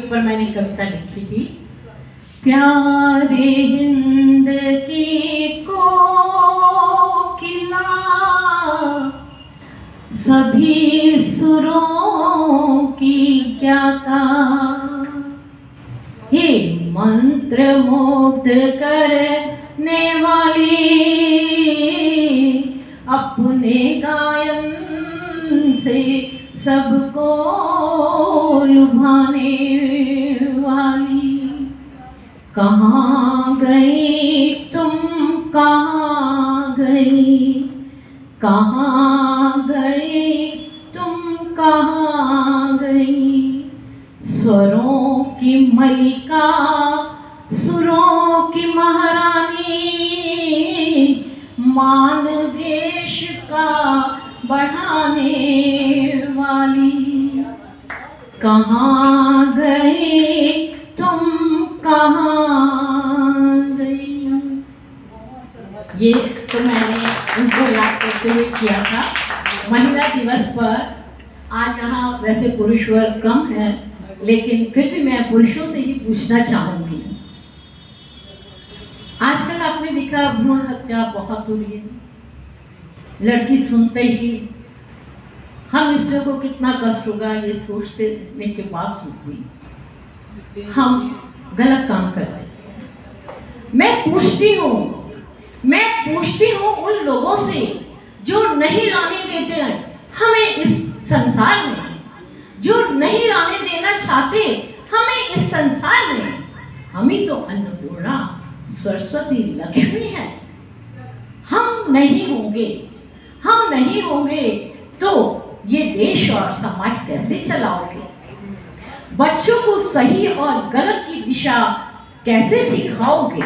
ऊपर मैंने कविता लिखी थी। प्यारे हिंद की कोकिला सभी सुरों की ज्ञाता, हे मंत्र मुग्ध करने वाली, अपने गायन से सबको लुभाने वाली। कहाँ गई तुम, कहाँ गई, कहाँ गई तुम, कहाँ गई, स्वरों की मलिका, सुरों की महारानी, मान देश का बढ़ाने वाली। कहाँ गई तुम, कहाँ गई। ये तो मैंने उनको याद करते हुए किया था महिला दिवस पर। आज यहाँ वैसे पुरुष वर्ग कम है, लेकिन फिर भी मैं पुरुषों से ही पूछना चाहूंगी। आजकल आपने देखा भ्रूण हत्या बहुत हो रही है। लड़की सुनते ही हम इससे को कितना कष्ट होगा ये सोचते के बावजूद भी हम गलत काम करते हैं। मैं पूछती हूँ उन लोगों से जो नहीं लाने देते हैं हमें इस संसार में, जो नहीं लाने देना चाहते हमें इस संसार में। हमें तो अन्नपूर्णा सरस्वती लक्ष्मी है। हम नहीं होंगे तो ये देश और समाज कैसे चलाओगे? बच्चों को सही और गलत की दिशा कैसे सिखाओगे?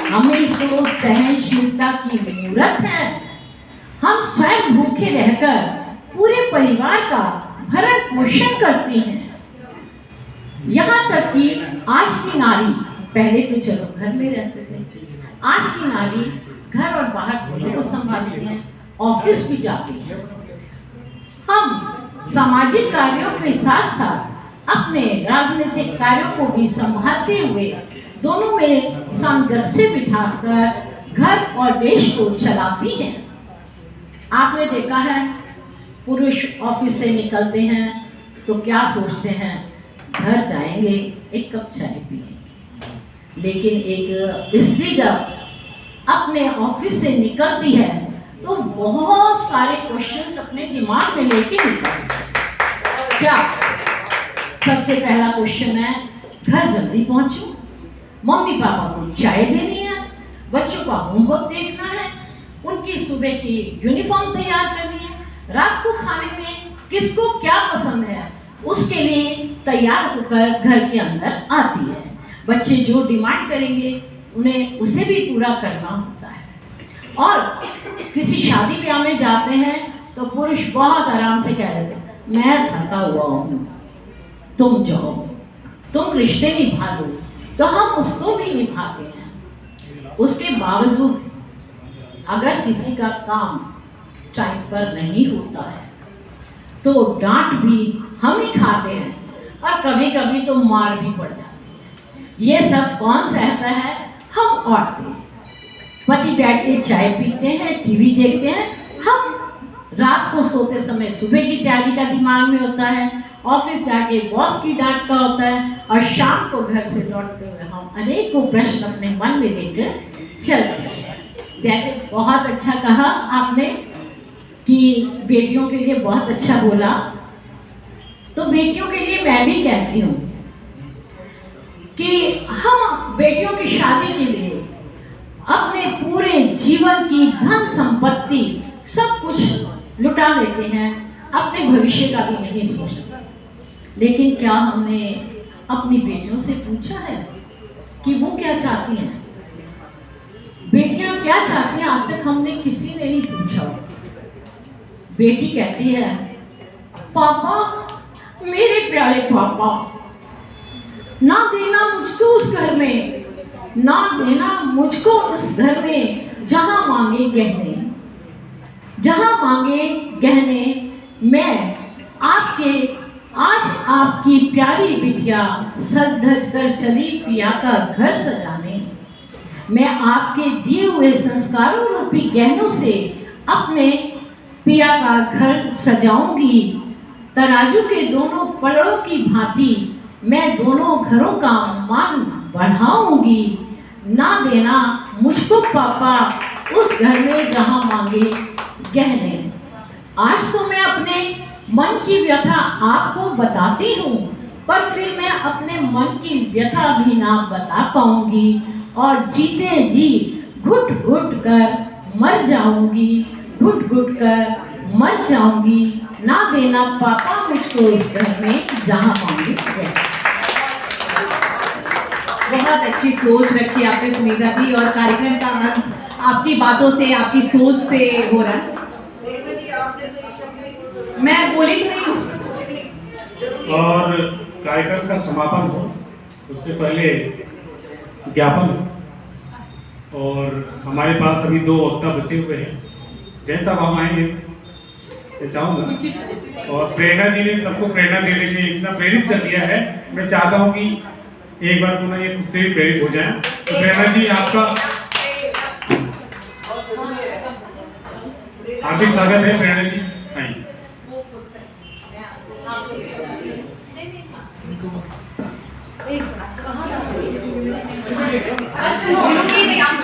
हमें तो सहनशीलता की जरूरत है। हम स्वयं भूखे रहकर पूरे परिवार का भरण पोषण करते हैं। यहाँ तक कि आज की नारी, पहले तो चलो घर में रहते थे, आज की नारी घर और बाहर दोनों को संभालती है, ऑफिस भी जाती है। हम सामाजिक कार्यों के साथ साथ अपने राजनीतिक कार्यों को भी संभालते हुए दोनों में सामंजस्य बिठाकर घर और देश को चलाती हैं। आपने देखा है पुरुष ऑफिस से निकलते हैं तो क्या सोचते हैं, घर जाएंगे एक कप चाय पिए। लेकिन एक स्त्री जब अपने ऑफिस से निकलती है तो बहुत सारे क्वेश्चंस अपने दिमाग में लेके निकलती है। क्या सबसे पहला क्वेश्चन है, घर जल्दी पहुंचूं, मम्मी पापा को चाय देनी है, बच्चों का होमवर्क देखना है, उनकी सुबह की यूनिफॉर्म तैयार करनी है, रात को खाने में किसको क्या पसंद है उसके लिए तैयार होकर घर के अंदर आती है। बच्चे जो डिमांड करेंगे उन्हें उसे भी पूरा करना होता है। और किसी शादी ब्याह में जाते हैं तो पुरुष बहुत आराम से कह देते हैं, मैं थका हुआ हूँ, तुम जाओ, तुम रिश्ते निभा लो, तो हम उसको भी निभाते हैं। उसके बावजूद अगर किसी का काम टाइम पर नहीं होता है तो डांट भी हम ही खाते हैं और कभी कभी तो मार भी पड़ जाती है। ये सब कौन सहता है? हम औरतें। पति बैठ के चाय पीते हैं, टीवी देखते हैं, हम रात को सोते समय सुबह की तैयारी का दिमाग में होता है, ऑफिस जाके बॉस की डांट का होता है, और शाम को घर से लौटते हुए हम अनेकों प्रश्न अपने मन में लेकर चलते हैं। जैसे बहुत अच्छा कहा आपने कि बेटियों के लिए बहुत अच्छा बोला, तो बेटियों के लिए मैं भी कहती हूँ कि हम बेटियों की शादी के लिए अपने पूरे जीवन की धन संपत्ति सब कुछ लुटा देते हैं, अपने भविष्य का भी नहीं सोचते। लेकिन क्या हमने अपनी बेटियों से पूछा है कि वो क्या चाहती हैं? बेटियां क्या चाहती हैं आज तक हमने किसी ने नहीं पूछा। बेटी कहती है, पापा, मेरे प्यारे पापा, ना देना मुझको उस घर में, ना देना मुझको उस घर में जहां मांगे गहने, जहां मांगे गहने मैं आपके आज आपकी प्यारी बिटिया सज धज कर चली पिया का घर सजाने। मैं आपके दिए हुए संस्कारों रूपी गहनों से अपने पिया का घर सजाऊंगी। तराजू के दोनों पलड़ों की भांति मैं दोनों घरों का मान बढ़ाऊंगी। ना देना मुझको पापा उस घर में जहां मांगे गहने। आज तो मैं अपने मन की व्यथा आपको बताती हूँ, पर फिर मैं अपने मन की व्यथा भी ना बता पाऊंगी और जीते जी घुट घुट कर मर जाऊंगी, घुट घुट कर मर जाऊंगी। ना देना पापा मुझको इस घर में जहां मांगे गहने। बहुत अच्छी सोच रखी आपने सुनीता जी, और कार्यक्रम का आनंद आपकी बातों से, आपकी सोच से हो रहा है। मैं बोली तो नहीं हूँ। और कार्यक्रम का समापन हो उससे पहले ज्ञापन, और हमारे पास अभी 2 वक्ता बचे हुए हैं। जैन साहब हम आएंगे मैं चाहूँगा, और प्रेरणा जी ने सबको प्रेरणा देने के लिए इतना प्रेरित कर दिया है। मैं चाहता हूँ कि एक बार पुनः ये खुद से भी प्रेरित हो जाए। तो प्रेरणा जी आपका हार्दिक स्वागत है। प्रेरणा जी आइए। नहीं, आप